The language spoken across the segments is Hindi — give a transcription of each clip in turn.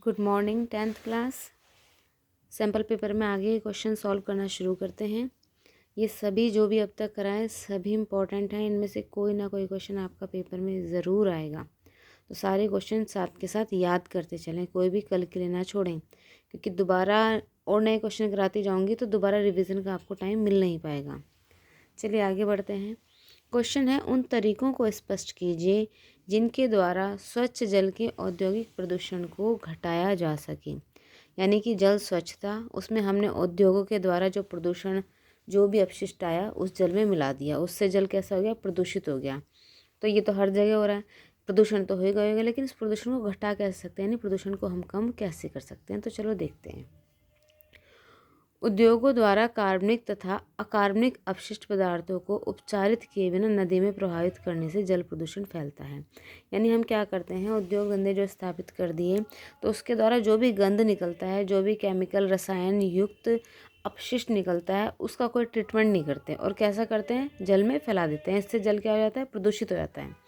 Good morning 10th class. Sample paper में आगे क्वेश्चन सॉल्व करना शुरू करते हैं। ये सभी जो भी अब तक कराएं सभी इम्पॉर्टेंट हैं। इनमें से कोई ना कोई क्वेश्चन आपका पेपर में ज़रूर आएगा, तो सारे क्वेश्चन साथ के साथ याद करते चलें, कोई भी कल के लिए ना छोड़ें, क्योंकि दोबारा और नए क्वेश्चन कराती जाऊँगी तो दोबारा रिविज़न का आपको टाइम मिल नहीं पाएगा। चलिए आगे बढ़ते हैं। क्वेश्चन है, उन तरीकों को स्पष्ट कीजिए जिनके द्वारा स्वच्छ जल के औद्योगिक प्रदूषण को घटाया जा सके। यानी कि जल स्वच्छता, उसमें हमने उद्योगों के द्वारा जो प्रदूषण, जो भी अपशिष्ट आया उस जल में मिला दिया, उससे जल कैसा हो गया, प्रदूषित हो गया। तो ये तो हर जगह हो रहा है, प्रदूषण तो होगा होगा, लेकिन इस प्रदूषण को घटा कैसे सकते हैं, यानी प्रदूषण को हम कम कैसे कर सकते हैं। तो चलो देखते हैं। उद्योगों द्वारा कार्बनिक तथा अकार्बनिक अपशिष्ट पदार्थों को उपचारित किए बिना नदी में प्रवाहित करने से जल प्रदूषण फैलता है। यानी हम क्या करते हैं, उद्योग धंधे जो स्थापित कर दिए तो उसके द्वारा जो भी गंद निकलता है, जो भी केमिकल रसायन युक्त अपशिष्ट निकलता है, उसका कोई ट्रीटमेंट नहीं करते और कैसा करते हैं, जल में फैला देते हैं। इससे जल क्या हो जाता है, प्रदूषित हो जाता है।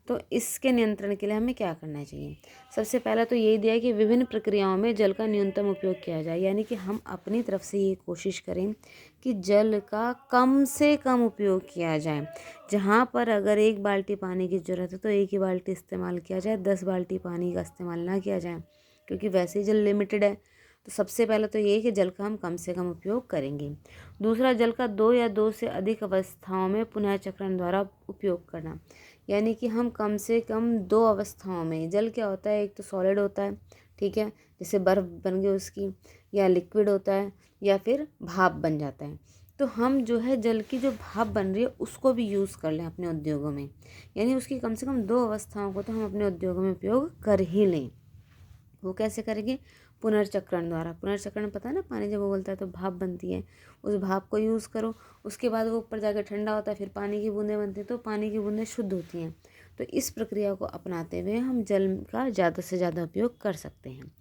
तो इसके नियंत्रण के लिए हमें क्या करना चाहिए। सबसे पहला तो यही दिया है कि विभिन्न प्रक्रियाओं में जल का न्यूनतम उपयोग किया जाए। यानी कि हम अपनी तरफ से ये कोशिश करें कि जल का कम से कम उपयोग किया जाए। जहाँ पर अगर 1 बाल्टी पानी की ज़रूरत है तो 1 ही बाल्टी इस्तेमाल किया जाए, 10 बाल्टी पानी का इस्तेमाल ना किया जाए, क्योंकि वैसे ही जल लिमिटेड है। तो सबसे पहले तो ये है कि जल का हम कम से कम उपयोग करेंगे। दूसरा, जल का 2 या 2 से अधिक अवस्थाओं में पुनः चक्रण द्वारा उपयोग करना। यानी कि हम कम से कम 2 अवस्थाओं में, जल क्या होता है, एक तो सॉलिड होता है, ठीक है, जैसे बर्फ़ बन गई उसकी, या लिक्विड होता है, या फिर भाप बन जाता है। तो हम जो है जल की जो भाप बन रही है उसको भी यूज़ कर लें अपने उद्योगों में। यानी उसकी कम से कम 2 अवस्थाओं को तो हम अपने उद्योगों में उपयोग कर ही लें। वो कैसे करेंगे, पुनर्चक्रण द्वारा। पुनर्चक्रण पता है ना, पानी जब उबलता है तो भाप बनती है, उस भाप को यूज़ करो, उसके बाद वो ऊपर जाकर ठंडा होता है, फिर पानी की बूंदें बनती हैं, तो पानी की बूंदें शुद्ध होती हैं। तो इस प्रक्रिया को अपनाते हुए हम जल का ज़्यादा से ज़्यादा उपयोग कर सकते हैं।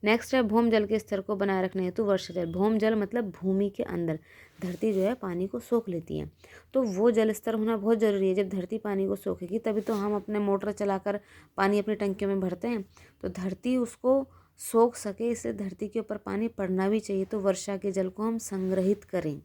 नेक्स्ट है, भौम जल के स्तर को बनाए रखने हेतु वर्षा जल। भौम जल मतलब भूमि के अंदर, धरती जो है पानी को सोख लेती है, तो वो जल स्तर होना बहुत ज़रूरी है। जब धरती पानी को सोखेगी तभी तो हम अपने मोटर चलाकर पानी अपनी टंकियों में भरते हैं, तो धरती उसको सोख सके, इससे धरती के ऊपर पानी पड़ना भी चाहिए। तो वर्षा के जल को हम संग्रहित करें।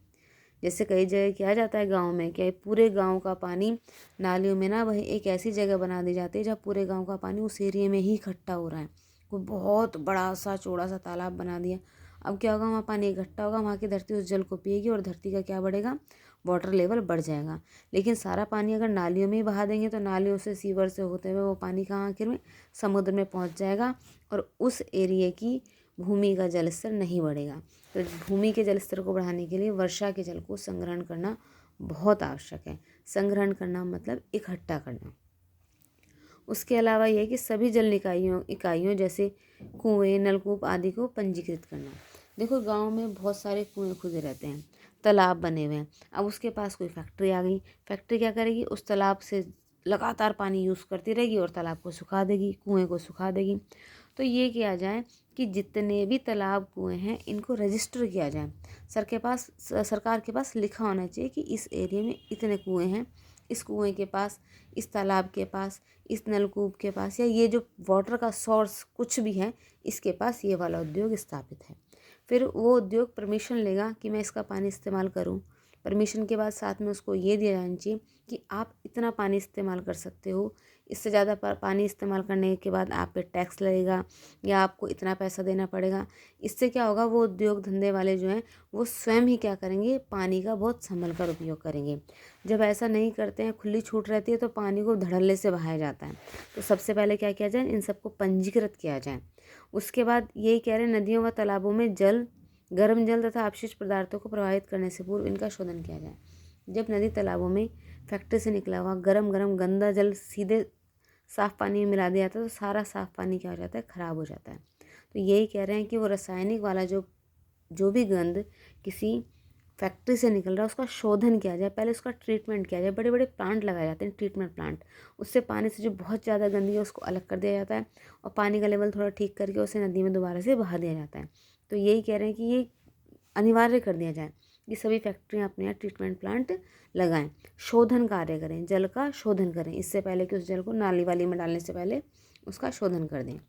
जैसे कई जगह किया जाता है गांव में, क्या पूरे गांव का पानी नालियों में ना, वही एक ऐसी जगह बना दी जाती है जहाँ पूरे गांव का पानी उस एरिया में ही इकट्ठा हो रहा है। कोई बहुत बड़ा सा चौड़ा सा तालाब बना दिया, अब क्या होगा, वहाँ पानी इकट्ठा होगा, वहाँ की धरती उस जल को पिएगी और धरती का क्या बढ़ेगा, वाटर लेवल बढ़ जाएगा। लेकिन सारा पानी अगर नालियों में ही बहा देंगे तो नालियों से, सीवर से होते हुए वो पानी कहाँ आखिर में समुद्र में पहुँच जाएगा और उस एरिया की भूमि का जल स्तर नहीं बढ़ेगा। तो भूमि के जल स्तर को बढ़ाने के लिए वर्षा के जल को संग्रहण करना बहुत आवश्यक है। संग्रहण करना मतलब इकट्ठा करना। उसके अलावा यह है कि सभी जल इकाइयों जैसे कुएं, नलकूप आदि को पंजीकृत करना। देखो गांव में बहुत सारे कुएं खुदे रहते हैं, तालाब बने हुए हैं। अब उसके पास कोई फैक्ट्री आ गई, फैक्ट्री क्या करेगी, उस तालाब से लगातार पानी यूज़ करती रहेगी और तालाब को सुखा देगी, कुएं को सुखा देगी। तो ये किया जाए कि जितने भी तालाब कुएं हैं इनको रजिस्टर किया जाए। सरकार के पास लिखा होना चाहिए कि इस एरिया में इतने कुएं हैं, इस कुएं के पास, इस तालाब के पास, इस नलकूप के पास, या ये जो वाटर का सोर्स कुछ भी है इसके पास ये वाला उद्योग स्थापित है। फिर वो उद्योग परमिशन लेगा कि मैं इसका पानी इस्तेमाल करूं। परमिशन के बाद साथ में उसको ये दिया जाना चाहिए कि आप इतना पानी इस्तेमाल कर सकते हो, इससे ज़्यादा पानी इस्तेमाल करने के बाद आप पे टैक्स लगेगा या आपको इतना पैसा देना पड़ेगा। इससे क्या होगा, वो उद्योग धंधे वाले जो हैं वो स्वयं ही क्या करेंगे, पानी का बहुत संभल कर उपयोग करेंगे। जब ऐसा नहीं करते हैं, खुली छूट रहती है, तो पानी को धड़ल्ले से बहाया जाता है। तो सबसे पहले क्या किया जाए, इन सबको पंजीकृत किया जाए। उसके बाद यही कह रहे हैं, नदियों व तालाबों में जल, गर्म जल तथा अपशिष्ट पदार्थों को प्रवाहित करने से पूर्व इनका शोधन किया जाए। जब नदी तालाबों में फैक्ट्री से निकला हुआ गरम गंदा जल सीधे साफ़ पानी में मिला दिया जाता है तो सारा साफ़ पानी क्या हो जाता है, ख़राब हो जाता है। तो यही कह रहे हैं कि वो रासायनिक वाला जो भी गंद किसी फैक्ट्री से निकल रहा है उसका शोधन किया जाए, पहले उसका ट्रीटमेंट किया जाए। बड़े बड़े प्लांट लगाए जाते हैं, ट्रीटमेंट प्लांट, उससे पानी से जो बहुत ज़्यादा गंदगी है उसको अलग कर दिया जाता है और पानी का लेवल थोड़ा ठीक करके उसे नदी में दोबारा से बहा दिया जाता है। तो यही कह रहे हैं कि ये अनिवार्य कर दिया जाए कि सभी फैक्ट्रियाँ अपने यहाँ ट्रीटमेंट प्लांट लगाएं, शोधन कार्य करें, जल का शोधन करें, इससे पहले कि उस जल को नाली वाली में डालने से पहले उसका शोधन कर दें।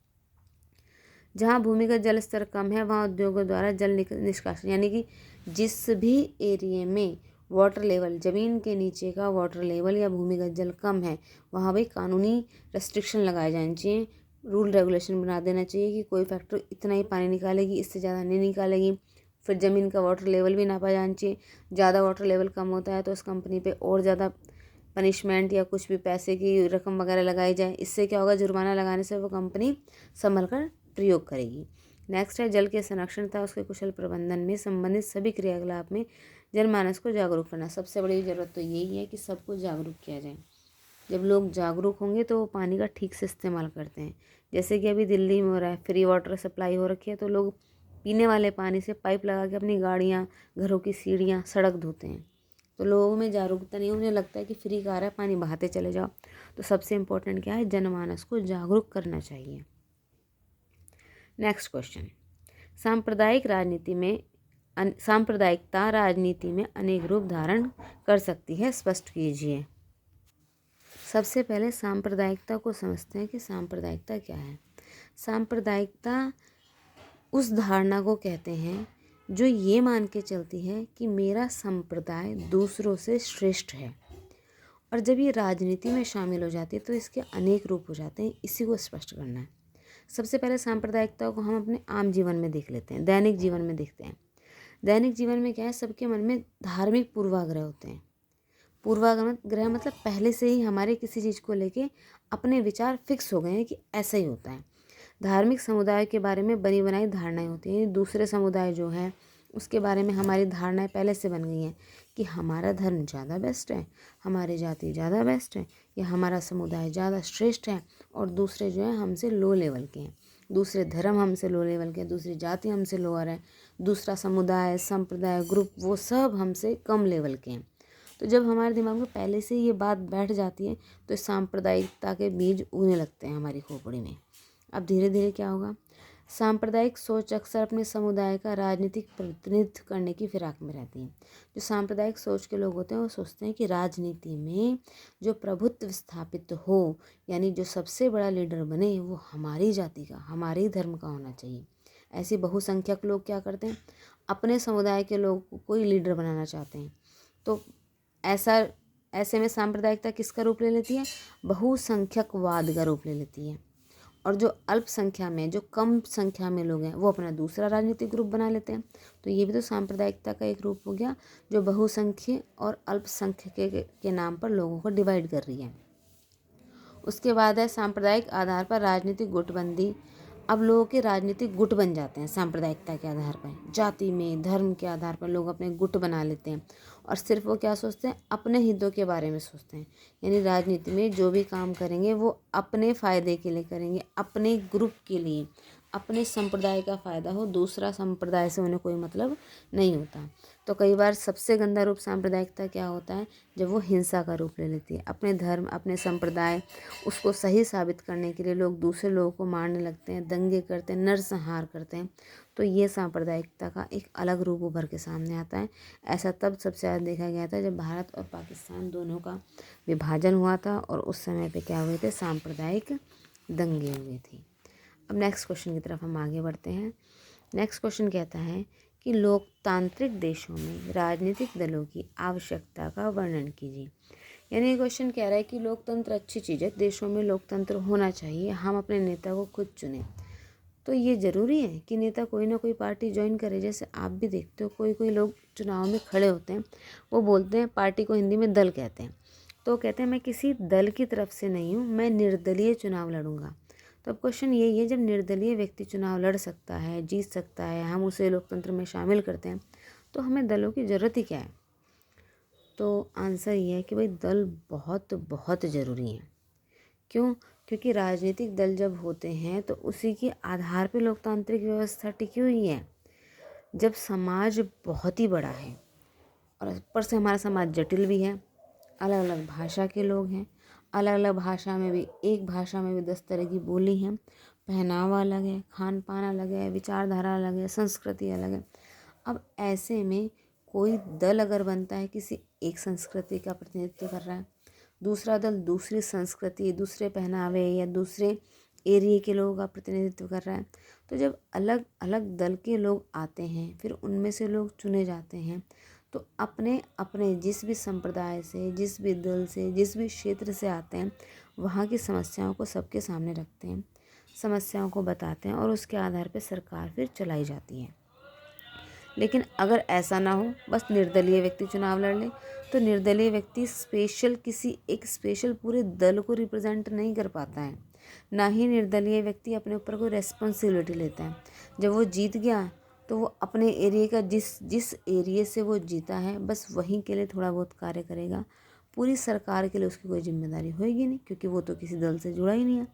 जहाँ भूमिगत जल स्तर कम है वहाँ उद्योगों द्वारा जल निष्कासन, यानी कि जिस भी एरिया में वाटर लेवल, ज़मीन के नीचे का वाटर लेवल या भूमिगत जल कम है वहाँ भी कानूनी रेस्ट्रिक्शन लगाए जाने चाहिए, रूल रेगुलेशन बना देना चाहिए कि कोई फैक्ट्री इतना ही पानी निकालेगी, इससे ज़्यादा नहीं निकालेगी। फिर ज़मीन का वाटर लेवल भी नापा जाना चाहिए। ज़्यादा वाटर लेवल कम होता है तो उस कंपनी पे और ज़्यादा पनिशमेंट या कुछ भी पैसे की रकम वगैरह लगाई जाए। इससे क्या होगा, जुर्माना लगाने से वो कंपनी संभल कर प्रयोग करेगी। नेक्स्ट है जल के संरक्षण तथा उसके कुशल प्रबंधन में संबंधित सभी क्रियाकलाप में जनमानस को जागरूक करना। सबसे बड़ी ज़रूरत तो यही है कि सबको जागरूक किया जाए। जब लोग जागरूक होंगे तो वो पानी का ठीक से इस्तेमाल करते हैं। जैसे कि अभी दिल्ली में हो रहा है, फ्री वाटर सप्लाई हो रखी है तो लोग पीने वाले पानी से पाइप लगा के अपनी गाड़ियाँ, घरों की सीढ़ियाँ, सड़क धोते हैं। तो लोगों में जागरूकता नहीं, उन्हें लगता है कि फ्री का आ रहा है, पानी बहाते चले जाओ। तो सबसे इम्पोर्टेंट क्या है, जनमानस को जागरूक करना चाहिए। नेक्स्ट क्वेश्चन, सांप्रदायिकता राजनीति में अनेक रूप धारण कर सकती है, स्पष्ट कीजिए। सबसे पहले सांप्रदायिकता को समझते हैं कि सांप्रदायिकता क्या है। सांप्रदायिकता उस धारणा को कहते हैं जो ये मान के चलती है कि मेरा संप्रदाय दूसरों से श्रेष्ठ है, और जब ये राजनीति में शामिल हो जाती है तो इसके अनेक रूप हो जाते हैं। इसी को स्पष्ट करना है। सबसे पहले सांप्रदायिकता को हम अपने आम जीवन में देख लेते हैं, दैनिक जीवन में देखते हैं। दैनिक जीवन में क्या है, सबके मन में धार्मिक पूर्वाग्रह होते हैं। पूर्वाग्रह मतलब पहले से ही हमारे किसी चीज़ को लेके अपने विचार फिक्स हो गए हैं कि ऐसा ही होता है। धार्मिक समुदाय के बारे में बनी बनाई धारणाएं होती हैं। दूसरे समुदाय जो है उसके बारे में हमारी धारणाएं पहले से बन गई हैं कि हमारा धर्म ज़्यादा बेस्ट है, हमारी जाति ज़्यादा बेस्ट है, या हमारा समुदाय ज़्यादा श्रेष्ठ है, और दूसरे जो है हमसे लो लेवल के हैं, दूसरे धर्म हमसे लो लेवल के हैं, दूसरी जाति हमसे लोअर है, दूसरा समुदाय, संप्रदाय, ग्रुप, वो सब हमसे कम लेवल के हैं। तो जब हमारे दिमाग में पहले से ये बात बैठ जाती है तो सांप्रदायिकता के बीज उगने लगते हैं हमारी खोपड़ी में। अब धीरे धीरे क्या होगा, सांप्रदायिक सोच अक्सर अपने समुदाय का राजनीतिक प्रतिनिधित्व करने की फिराक में रहती है। जो सांप्रदायिक सोच के लोग होते हैं वो सोचते हैं कि राजनीति में जो प्रभुत्व स्थापित हो, यानी जो सबसे बड़ा लीडर बने, वो हमारी जाति का, हमारे ही धर्म का होना चाहिए। ऐसे बहुसंख्यक लोग क्या करते हैं, अपने समुदाय के लोग को कोई लीडर बनाना चाहते हैं। तो ऐसे में सांप्रदायिकता किसका रूप ले लेती है, बहुसंख्यकवाद का रूप ले लेती है। और जो अल्पसंख्या में, जो कम संख्या में लोग हैं, वो अपना दूसरा राजनीतिक ग्रुप बना लेते हैं। तो ये भी तो सांप्रदायिकता का एक रूप हो गया, जो बहुसंख्य और अल्पसंख्यक के नाम पर लोगों को डिवाइड कर रही है। उसके बाद है सांप्रदायिक आधार पर राजनीतिक गुटबंदी। अब लोगों के राजनीतिक गुट बन जाते हैं सांप्रदायिकता के आधार पर। जाति में, धर्म के आधार पर लोग अपने गुट बना लेते हैं, और सिर्फ वो क्या सोचते हैं, अपने हितों के बारे में सोचते हैं। यानी राजनीति में जो भी काम करेंगे वो अपने फ़ायदे के लिए करेंगे, अपने ग्रुप के लिए, अपने संप्रदाय का फ़ायदा हो, दूसरा संप्रदाय से उन्हें कोई मतलब नहीं होता। तो कई बार सबसे गंदा रूप सांप्रदायिकता क्या होता है, जब वो हिंसा का रूप ले लेती है। अपने धर्म, अपने संप्रदाय, उसको सही साबित करने के लिए लोग दूसरे लोगों को मारने लगते हैं, दंगे करते हैं, नरसंहार करते हैं। तो ये सांप्रदायिकता का एक अलग रूप उभर के सामने आता है। ऐसा तब सबसे ज़्यादा देखा गया था जब भारत और पाकिस्तान दोनों का विभाजन हुआ था, और उस समय पे क्या हुए थे, सांप्रदायिक दंगे हुए थे। अब नेक्स्ट क्वेश्चन की तरफ हम आगे बढ़ते हैं। नेक्स्ट क्वेश्चन कहता है कि लोकतांत्रिक देशों में राजनीतिक दलों की आवश्यकता का वर्णन कीजिए। यानी ये क्वेश्चन कह रहा है कि लोकतंत्र अच्छी चीज़ है, देशों में लोकतंत्र होना चाहिए, हम अपने नेता को खुद चुनें। तो ये ज़रूरी है कि नेता कोई ना कोई पार्टी ज्वाइन करे। जैसे आप भी देखते हो कोई कोई लोग चुनाव में खड़े होते हैं, वो बोलते हैं, पार्टी को हिंदी में दल कहते हैं, तो कहते हैं मैं किसी दल की तरफ से नहीं हूँ, मैं निर्दलीय चुनाव लड़ूंगा। तो अब क्वेश्चन यही है, जब निर्दलीय व्यक्ति चुनाव लड़ सकता है, जीत सकता है, हम उसे लोकतंत्र में शामिल करते हैं, तो हमें दलों की ज़रूरत ही क्या है। तो आंसर ये है कि भाई दल बहुत बहुत ज़रूरी हैं। क्यों? क्योंकि राजनीतिक दल जब होते हैं तो उसी के आधार पर लोकतांत्रिक व्यवस्था टिकी हुई है। जब समाज बहुत ही बड़ा है और ऊपर से हमारा समाज जटिल भी है, अलग अलग भाषा के लोग हैं, अलग अलग भाषा में भी, एक भाषा में भी 10 तरह की बोली हैं, पहनावा अलग है, खान पान अलग है, विचारधारा अलग है, संस्कृति अलग है। अब ऐसे में कोई दल अगर बनता है, किसी एक संस्कृति का प्रतिनिधित्व कर रहा है, दूसरा दल दूसरी संस्कृति, दूसरे पहनावे या दूसरे एरिया के लोगों का प्रतिनिधित्व कर रहा है, तो जब अलग अलग दल के लोग आते हैं, फिर उनमें से लोग चुने जाते हैं, तो अपने अपने जिस भी संप्रदाय से, जिस भी दल से, जिस भी क्षेत्र से आते हैं, वहाँ की समस्याओं को सबके सामने रखते हैं, समस्याओं को बताते हैं और उसके आधार पर सरकार फिर चलाई जाती है। लेकिन अगर ऐसा ना हो, बस निर्दलीय व्यक्ति चुनाव लड़ ले, तो निर्दलीय व्यक्ति किसी एक स्पेशल पूरे दल को रिप्रेजेंट नहीं कर पाता है। ना ही निर्दलीय व्यक्ति अपने ऊपर कोई रेस्पॉन्सिबिलिटी लेता है। जब वो जीत गया तो वो अपने एरिया का जिस जिस एरिया से वो जीता है, बस वहीं के लिए थोड़ा बहुत कार्य करेगा। पूरी सरकार के लिए उसकी कोई जिम्मेदारी होएगी नहीं, क्योंकि वो तो किसी दल से जुड़ा ही नहीं है,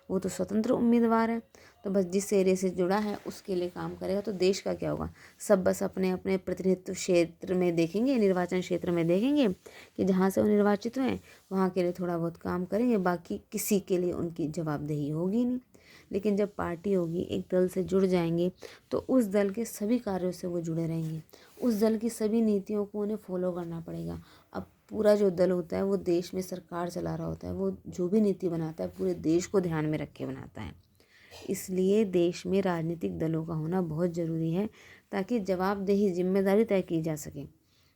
वो तो स्वतंत्र उम्मीदवार है। तो बस जिस एरिया से जुड़ा है उसके लिए काम करेगा। तो देश का क्या होगा, सब बस अपने अपने प्रतिनिधित्व क्षेत्र में देखेंगे, निर्वाचन क्षेत्र में देखेंगे कि जहाँ से वो निर्वाचित हुए वहाँ के लिए थोड़ा बहुत काम करेंगे, बाकी किसी के लिए उनकी जवाबदेही होगी नहीं। लेकिन जब पार्टी होगी, एक दल से जुड़ जाएंगे, तो उस दल के सभी कार्यों से वो जुड़े रहेंगे, उस दल की सभी नीतियों को उन्हें फॉलो करना पड़ेगा। अब पूरा जो दल होता है वो देश में सरकार चला रहा होता है, वो जो भी नीति बनाता है पूरे देश को ध्यान में रख के बनाता है। इसलिए देश में राजनीतिक दलों का होना बहुत ज़रूरी है, ताकि जवाबदेही, जिम्मेदारी तय की जा सके।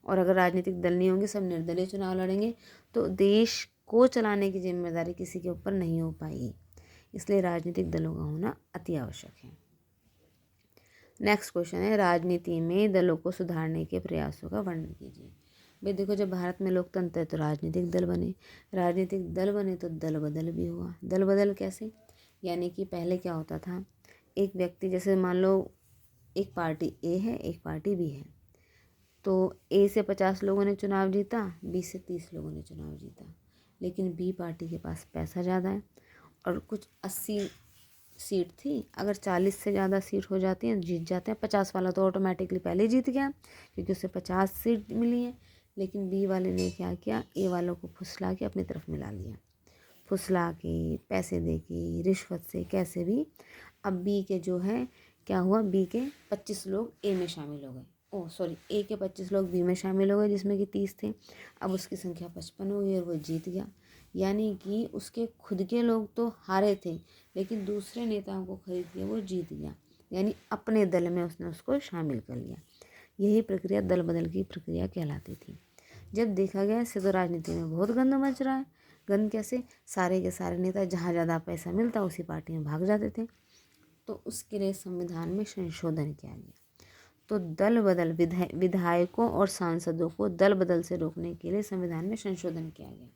और अगर राजनीतिक दल नहीं होंगे, सब निर्दलीय चुनाव लड़ेंगे, तो देश को चलाने की जिम्मेदारी किसी के ऊपर नहीं हो पाएगी। इसलिए राजनीतिक दलों का होना अति आवश्यक है। नेक्स्ट क्वेश्चन है, राजनीति में दलों को सुधारने के प्रयासों का वर्णन कीजिए। भाई देखो, जब भारत में लोकतंत्र है तो राजनीतिक दल बने, राजनीतिक दल बने तो दल बदल भी हुआ। दल बदल कैसे, यानी कि पहले क्या होता था, एक व्यक्ति, जैसे मान लो एक पार्टी ए है, एक पार्टी बी है, तो ए से 50 लोगों ने चुनाव जीता, बी से 30 लोगों ने चुनाव जीता। लेकिन बी पार्टी के पास पैसा ज़्यादा है और कुछ 80 सीट थी, अगर 40 से ज़्यादा सीट हो जाती हैं जीत जाते हैं। 50 वाला तो ऑटोमेटिकली पहले ही जीत गया, क्योंकि उसे 50 सीट मिली है। लेकिन बी वाले ने क्या किया, ए वालों को फुसला के अपनी तरफ मिला लिया, फुसला के, पैसे दे के, रिश्वत से, कैसे भी। अब बी के जो है क्या हुआ, बी के 25 लोग ए में शामिल हो गए, ए के 25 लोग बी में शामिल हो गए, जिसमें कि 30 थे। अब उसकी संख्या 55 हो गई और वो जीत गया। यानी कि उसके खुद के लोग तो हारे थे, लेकिन दूसरे नेताओं को खरीद के वो जीत गया, यानी अपने दल में उसने उसको शामिल कर लिया। यही प्रक्रिया दल बदल की प्रक्रिया कहलाती थी। जब देखा गया इससे तो राजनीति में बहुत गंद मच रहा है। गंद कैसे, सारे के सारे नेता जहाँ ज़्यादा पैसा मिलता उसी पार्टी में भाग जाते थे। तो उसके लिए संविधान में संशोधन किया गया। तो दल बदल, विधायकों और सांसदों को दल बदल से रोकने के लिए संविधान में संशोधन किया गया।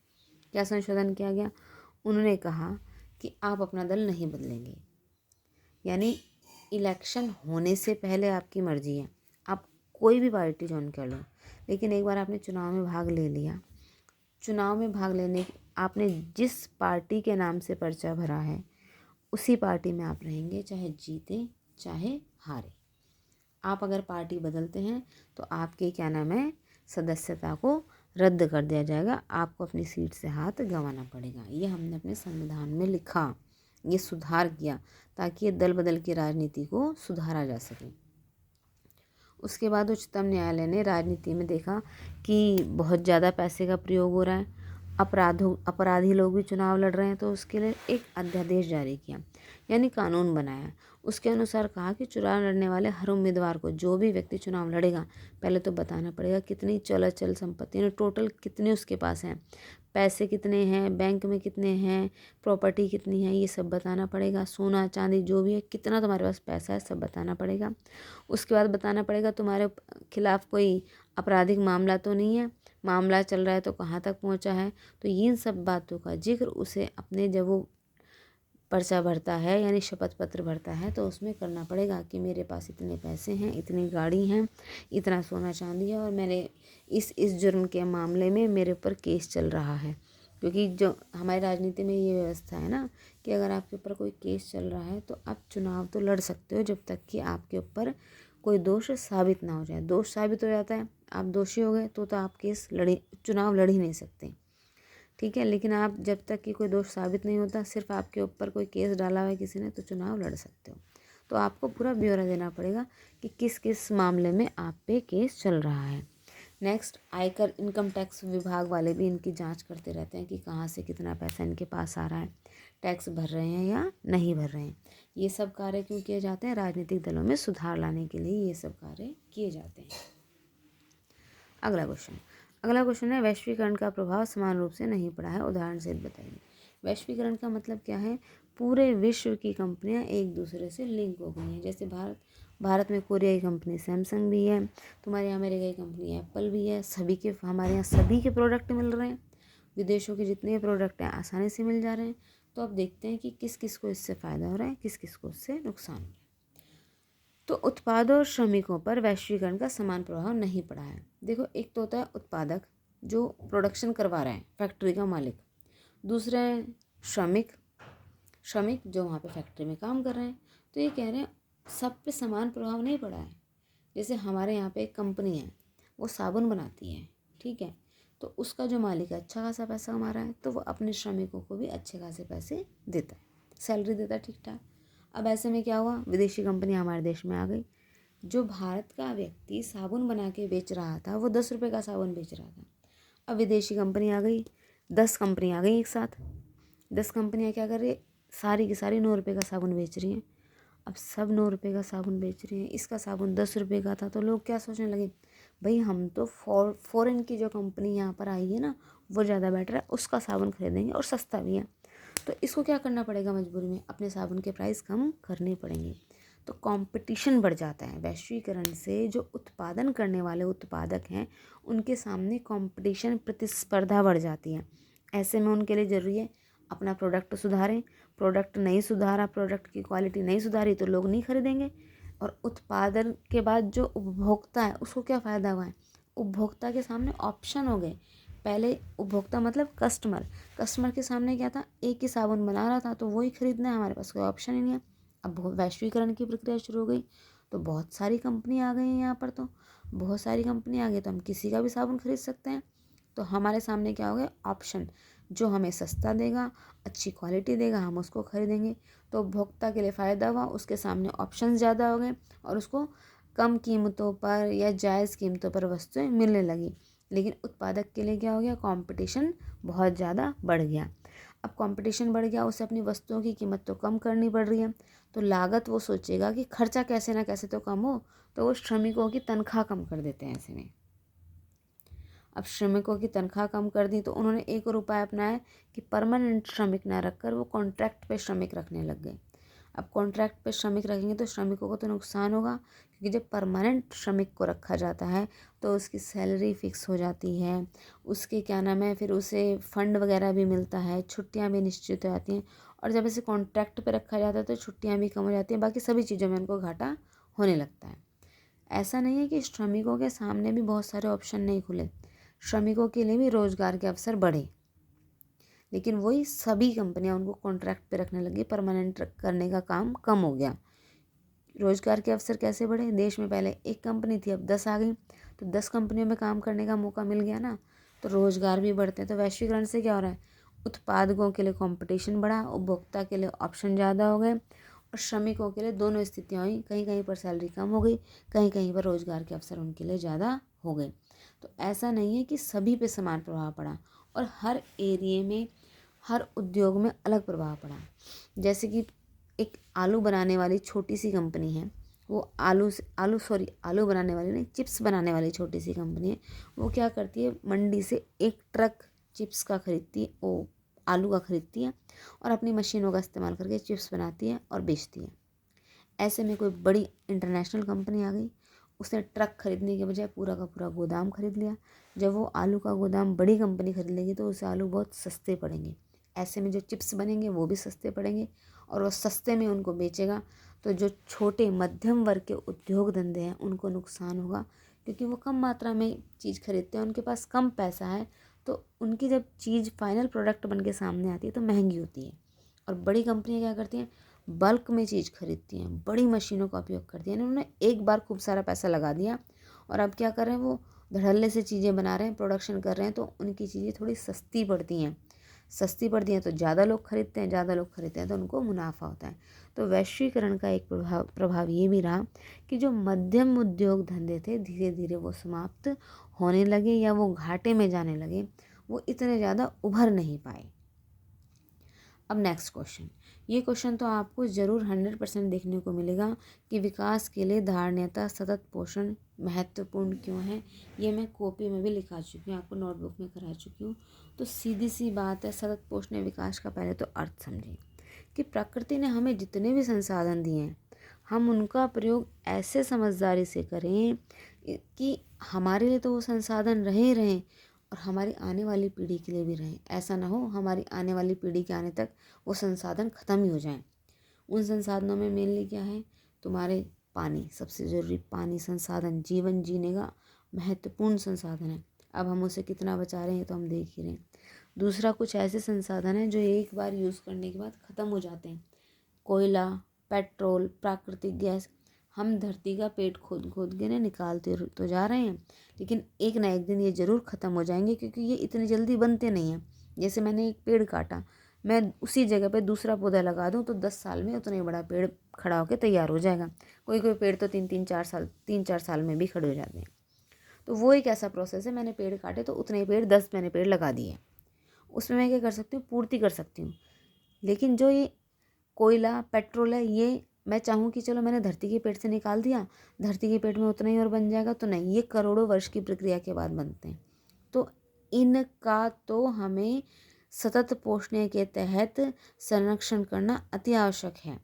क्या संशोधन किया गया, उन्होंने कहा कि आप अपना दल नहीं बदलेंगे, यानी इलेक्शन होने से पहले आपकी मर्जी है, आप कोई भी पार्टी ज्वाइन कर लो, लेकिन एक बार आपने चुनाव में भाग ले लिया, चुनाव में भाग लेने आपने जिस पार्टी के नाम से पर्चा भरा है उसी पार्टी में आप रहेंगे, चाहे जीते चाहे हारे। आप अगर पार्टी बदलते हैं तो आपके क्या नाम है, सदस्यता को रद्द कर दिया जाएगा, आपको अपनी सीट से हाथ गंवाना पड़ेगा। ये हमने अपने संविधान में लिखा, ये सुधार किया ताकि ये दल बदल की राजनीति को सुधारा जा सके। उसके बाद उच्चतम न्यायालय ने राजनीति में देखा कि बहुत ज़्यादा पैसे का प्रयोग हो रहा है, अपराधी लोग भी चुनाव लड़ रहे हैं, तो उसके लिए एक अध्यादेश जारी किया, यानी कानून बनाया। उसके अनुसार कहा कि चुनाव लड़ने वाले हर उम्मीदवार को, जो भी व्यक्ति चुनाव लड़ेगा, पहले तो बताना पड़ेगा कितनी चल संपत्ति, यानी टोटल कितने उसके पास हैं, पैसे कितने हैं, बैंक में कितने हैं, प्रॉपर्टी कितनी है, ये सब बताना पड़ेगा। सोना चांदी जो भी है, कितना तुम्हारे पास पैसा है, सब बताना पड़ेगा। उसके बाद बताना पड़ेगा तुम्हारे खिलाफ कोई आपराधिक मामला तो नहीं है, मामला चल रहा है तो कहाँ तक पहुँचा है। तो इन सब बातों का जिक्र उसे अपने, जब वो पर्चा भरता है यानी शपथ पत्र भरता है, तो उसमें करना पड़ेगा कि मेरे पास इतने पैसे हैं, इतनी गाड़ी हैं, इतना सोना चांदी है, और मेरे इस जुर्म के मामले में मेरे ऊपर केस चल रहा है। क्योंकि जो हमारी राजनीति में ये व्यवस्था है ना कि अगर आपके ऊपर कोई केस चल रहा है तो आप चुनाव तो लड़ सकते हो, जब तक कि आपके ऊपर कोई दोष साबित ना हो जाए। दोष साबित हो जाता है, आप दोषी हो गए तो आप चुनाव लड़ ही नहीं सकते, ठीक है। लेकिन आप जब तक कि कोई दोष साबित नहीं होता, सिर्फ आपके ऊपर कोई केस डाला हुआ है किसी ने, तो चुनाव लड़ सकते हो। तो आपको पूरा ब्यौरा देना पड़ेगा कि किस किस मामले में आप पे केस चल रहा है। नेक्स्ट, आयकर इनकम टैक्स विभाग वाले भी इनकी जांच करते रहते हैं कि कहाँ से कितना पैसा इनके पास आ रहा है, टैक्स भर रहे हैं या नहीं भर रहे हैं। ये सब कार्य क्यों किए जाते हैं? राजनीतिक दलों में सुधार लाने के लिए ये सब कार्य किए जाते हैं। अगला क्वेश्चन है, वैश्वीकरण का प्रभाव समान रूप से नहीं पड़ा है, उदाहरण सहित बताइए। वैश्वीकरण का मतलब क्या है? पूरे विश्व की कंपनियां एक दूसरे से लिंक हो गई हैं। जैसे भारत में कोरिया की कंपनी सैमसंग भी है, तुम्हारे यहाँ अमेरिका की कंपनी एप्पल भी है। हमारे यहाँ सभी के प्रोडक्ट मिल रहे हैं, विदेशों के जितने प्रोडक्ट हैं आसानी से मिल जा रहे हैं। तो अब देखते हैं कि किस किस को इससे फ़ायदा हो रहा है, किस किस को इससे नुकसान हो रहा है। तो उत्पादों और श्रमिकों पर वैश्वीकरण का समान प्रभाव नहीं पड़ा है। देखो, एक तो होता है उत्पादक जो प्रोडक्शन करवा रहे हैं, फैक्ट्री का मालिक। दूसरा है श्रमिक जो वहाँ पे फैक्ट्री में काम कर रहे हैं। तो ये कह रहे हैं सब पे समान प्रभाव नहीं पड़ा है। जैसे हमारे यहाँ पे एक कंपनी है, वो साबुन बनाती है, ठीक है, तो उसका जो मालिक है अच्छा खासा पैसा कमा रहा है, तो वो अपने श्रमिकों को भी अच्छे खासे पैसे देता है, सैलरी देता है ठीक ठाक। अब ऐसे में क्या हुआ, विदेशी कंपनी हमारे देश में आ गई। जो भारत का व्यक्ति साबुन बना के बेच रहा था, वो 10 रुपये का साबुन बेच रहा था। अब विदेशी कंपनी आ गई, 10 कंपनी आ गई एक साथ। 10 कंपनियाँ क्या कर रही है, सारी की सारी 9 रुपये का साबुन बेच रही हैं। अब सब 9 रुपये का साबुन बेच रही हैं, इसका साबुन 10 रुपये का था। तो लोग क्या सोचने लगे, भाई हम तो फॉरेन की जो कंपनी यहाँ पर आई है ना, वो ज़्यादा बेटर है, उसका साबुन खरीदेंगे और सस्ता भी है। तो इसको क्या करना पड़ेगा, मजबूरी में अपने साबुन के प्राइस कम करने पड़ेंगे। तो कंपटीशन बढ़ जाता है। वैश्वीकरण से जो उत्पादन करने वाले उत्पादक हैं, उनके सामने कंपटीशन, प्रतिस्पर्धा बढ़ जाती है। ऐसे में उनके लिए ज़रूरी है अपना प्रोडक्ट सुधारें। प्रोडक्ट नहीं सुधारा, प्रोडक्ट की क्वालिटी नहीं सुधारी तो लोग नहीं खरीदेंगे। और उत्पादन के बाद जो उपभोक्ता है उसको क्या फ़ायदा हुआ है, उपभोक्ता के सामने ऑप्शन हो गए। पहले उपभोक्ता मतलब कस्टमर के सामने क्या था, एक ही साबुन बना रहा था तो वही खरीदना है, हमारे पास कोई ऑप्शन ही नहीं है। अब वैश्वीकरण की प्रक्रिया शुरू हो गई तो बहुत सारी कंपनी आ गई हैं यहाँ पर। तो बहुत सारी कंपनी आ गई तो हम किसी का भी साबुन खरीद सकते हैं। तो हमारे सामने क्या हो गया, ऑप्शन। जो हमें सस्ता देगा, अच्छी क्वालिटी देगा, हम उसको खरीदेंगे। तो उपभोक्ता के लिए फ़ायदा हुआ, उसके सामने ऑप्शन ज़्यादा हो गए और उसको कम कीमतों पर या जायज़ कीमतों पर वस्तुएं मिलने लगी। लेकिन उत्पादक के लिए क्या हो गया, कंपटीशन बहुत ज़्यादा बढ़ गया। अब कंपटीशन बढ़ गया, उसे अपनी वस्तुओं की कीमत तो कम करनी पड़ रही है। तो लागत वो सोचेगा कि खर्चा कैसे ना कैसे तो कम हो, तो वो श्रमिकों की तनख्वाह कम कर देते हैं ऐसे में। अब श्रमिकों की तनख्वाह कम कर दी तो उन्होंने एक और उपाय अपनाया कि परमानेंट श्रमिक ना रखकर वो कॉन्ट्रैक्ट पे श्रमिक रखने लग गए। अब कॉन्ट्रैक्ट पे श्रमिक रखेंगे तो श्रमिकों को तो नुकसान होगा, क्योंकि जब परमानेंट श्रमिक को रखा जाता है तो उसकी सैलरी फिक्स हो जाती है, उसके क्या नाम है, फिर उसे फंड वगैरह भी मिलता है, छुट्टियां भी निश्चित हो जाती हैं। और जब इसे कॉन्ट्रैक्ट पे रखा जाता है तो छुट्टियां भी कम हो जाती हैं, बाकी सभी चीज़ों में उनको घाटा होने लगता है। ऐसा नहीं है कि श्रमिकों के सामने भी बहुत सारे ऑप्शन नहीं खुले, श्रमिकों के लिए भी रोज़गार के अवसर बढ़े। लेकिन वही सभी कंपनियां उनको कॉन्ट्रैक्ट पे रखने लगी, परमानेंट करने का काम कम हो गया। रोज़गार के अवसर कैसे बढ़े, देश में पहले एक कंपनी थी, अब 10 आ गई, तो 10 कंपनियों में काम करने का मौका मिल गया ना, तो रोज़गार भी बढ़ते हैं। तो वैश्वीकरण से क्या हो रहा है, उत्पादकों के लिए कंपटीशन बढ़ा, उपभोक्ता के लिए ऑप्शन ज़्यादा हो गए और श्रमिकों के लिए दोनों स्थितियाँ हुई। कहीं कहीं पर सैलरी कम हो गई, कहीं कहीं पर रोज़गार के अवसर उनके लिए ज़्यादा हो गए। तो ऐसा नहीं है कि सभी पे समान प्रभाव पड़ा, और हर एरिए में, हर उद्योग में अलग प्रभाव पड़ा। जैसे कि एक आलू बनाने वाली छोटी सी कंपनी है, वो आलू बनाने वाली नहीं, चिप्स बनाने वाली छोटी सी कंपनी है। वो क्या करती है, मंडी से एक ट्रक चिप्स का खरीदती है, वो आलू का खरीदती है और अपनी मशीनों का इस्तेमाल करके चिप्स बनाती है और बेचती है। ऐसे में कोई बड़ी इंटरनेशनल कंपनी आ गई, उसने ट्रक खरीदने के बजाय पूरा का पूरा गोदाम खरीद लिया। जब वो आलू का गोदाम बड़ी कंपनी खरीद लेगी तो उसे आलू बहुत सस्ते पड़ेंगे। ऐसे में जो चिप्स बनेंगे वो भी सस्ते पड़ेंगे और वो सस्ते में उनको बेचेगा। तो जो छोटे मध्यम वर्ग के उद्योग धंधे हैं उनको नुकसान होगा, क्योंकि वो कम मात्रा में चीज़ खरीदते हैं, उनके पास कम पैसा है, तो उनकी जब चीज़ फाइनल प्रोडक्ट बन के सामने आती है तो महंगी होती है। और बड़ी कंपनियां क्या करती हैं, बल्क में चीज़ खरीदती हैं, बड़ी मशीनों का उपयोग करती हैं। उन्होंने एक बार खूब सारा पैसा लगा दिया और अब क्या कर रहे हैं, वो धड़ल्ले से चीज़ें बना रहे हैं, प्रोडक्शन कर रहे हैं, तो उनकी चीज़ें थोड़ी सस्ती पड़ती हैं। सस्ती पड़ती हैं तो ज़्यादा लोग खरीदते हैं, ज़्यादा लोग खरीदते हैं तो उनको मुनाफा होता है। तो वैश्वीकरण का एक प्रभाव ये भी रहा कि जो मध्यम उद्योग धंधे थे धीरे धीरे वो समाप्त होने लगे या वो घाटे में जाने लगे, वो इतने ज़्यादा उभर नहीं पाए। अब नेक्स्ट क्वेश्चन, ये क्वेश्चन तो आपको ज़रूर 100% देखने को मिलेगा कि विकास के लिए धारणीयता सतत पोषण महत्वपूर्ण क्यों है। ये मैं कॉपी में भी लिखा चुकी हूँ, आपको नोटबुक में करा चुकी हूँ। तो सीधी सी बात है, सतत पोषण विकास का पहले तो अर्थ समझें कि प्रकृति ने हमें जितने भी संसाधन दिए हैं, हम उनका प्रयोग ऐसे समझदारी से करें कि हमारे लिए तो वो संसाधन रहे ही रहें और हमारी आने वाली पीढ़ी के लिए भी रहें। ऐसा ना हो हमारी आने वाली पीढ़ी के आने तक वो संसाधन ख़त्म ही हो जाएं। उन संसाधनों में मेनली क्या है, तुम्हारे पानी, सबसे ज़रूरी पानी संसाधन जीवन जीने का महत्वपूर्ण संसाधन है। अब हम उसे कितना बचा रहे हैं तो हम देख ही रहे हैं। दूसरा, कुछ ऐसे संसाधन हैं जो एक बार यूज़ करने के बाद ख़त्म हो जाते हैं। कोयला, पेट्रोल, प्राकृतिक गैस, हम धरती का पेट खोद खोद के ना निकालते तो जा रहे हैं, लेकिन एक ना एक दिन ये ज़रूर ख़त्म हो जाएंगे, क्योंकि ये इतनी जल्दी बनते नहीं हैं। जैसे मैंने एक पेड़ काटा, मैं उसी जगह पे दूसरा पौधा लगा दूँ तो 10 साल में उतना ही बड़ा पेड़ खड़ा होकर तैयार हो जाएगा। कोई कोई पेड़ तो 3-4 साल में भी खड़े हो जाते हैं। तो वो एक ऐसा प्रोसेस है, मैंने पेड़ काटे तो उतने ही पेड़ 10 मैंने पेड़ लगा दिए। उसमें मैं क्या कर सकती हूँ, पूर्ति कर सकती हूँ। लेकिन जो ये कोयला, पेट्रोल है, ये मैं चाहूँ कि चलो मैंने धरती के पेट से निकाल दिया, धरती के पेट में उतना ही और बन जाएगा, तो नहीं, ये करोड़ों वर्ष की प्रक्रिया के बाद बनते हैं। तो इनका तो हमें सतत पोषण के तहत संरक्षण करना अति आवश्यक है।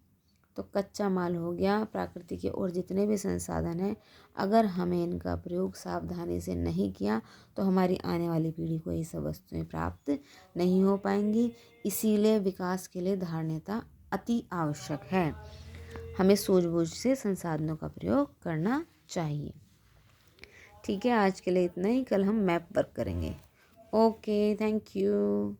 तो कच्चा माल हो गया, प्रकृति के और जितने भी संसाधन हैं, अगर हमें इनका प्रयोग सावधानी से नहीं किया तो हमारी आने वाली पीढ़ी को ये सब वस्तुएं प्राप्त नहीं हो पाएंगी। इसीलिए विकास के लिए धारणीयता अति आवश्यक है। हमें सूझबूझ से संसाधनों का प्रयोग करना चाहिए। ठीक है, आज के लिए इतना ही। कल हम मैप वर्क करेंगे। Okay, thank you.